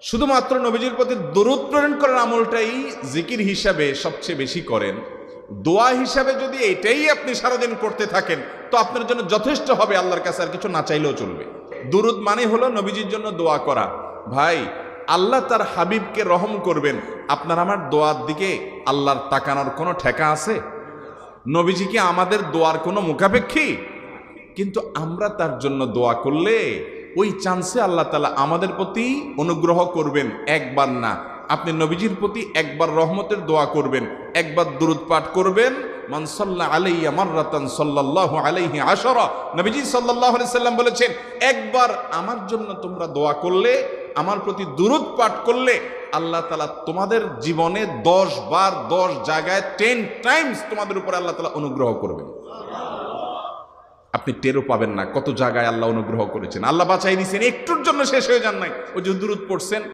শুধুমাত্র নবীজির প্রতি দরুদ প্রেরণ করার আমলটাই জিকির হিসাবে সবচেয়ে বেশি করেন। দোয়া হিসাবে যদি এটাই আপনি সারাদিন করতে থাকেন তো আপনার জন্য যথেষ্ট হবে, আল্লাহর কাছে আর কিছু না চাইলেও চলবে। দুরুদ মানে হলো নবীজির জন্য দোয়া করা। ভাই, আল্লাহ তার হাবিবকে রহম করবেন, আপনার আমার দোয়ার দিকে আল্লাহর তাকানোর কোনো ঠেকা আছে? নবীজি কি আমাদের দোয়ার কোনো মুখাপেক্ষী? কিন্তু আমরা তার জন্য দোয়া করলে ওই চান্সে আল্লাহ তাআলা আমাদের প্রতি অনুগ্রহ করবেন। একবার না, আপনি নবীজির প্রতি একবার রহমতের দোয়া করবেন, একবার দুরূদ পাঠ করবেন, মান সাল্লা আলাইয়া মাররাতান সাল্লাল্লাহু আলাইহি আশারা। নবীজি সাল্লাল্লাহু আলাইহি সাল্লাম বলেছেন, একবার আমার জন্য তোমরা দোয়া করলে, আমার প্রতি দুরূদ পাঠ করলে, আল্লাহ তাআলা তোমাদের জীবনে 10 বার 10 জায়গায় 10 টাইমস তোমাদের উপর আল্লাহ তাআলা অনুগ্রহ করবেন। আপনি টেরও পাবেন না কত জায়গায় আল্লাহ অনুগ্রহ করেছেন, আল্লাহ বাঁচাই দিয়েছেন, একটুর জন্য শেষ হয়ে যান নাই। ওই যে দুরূদ পড়ছেন,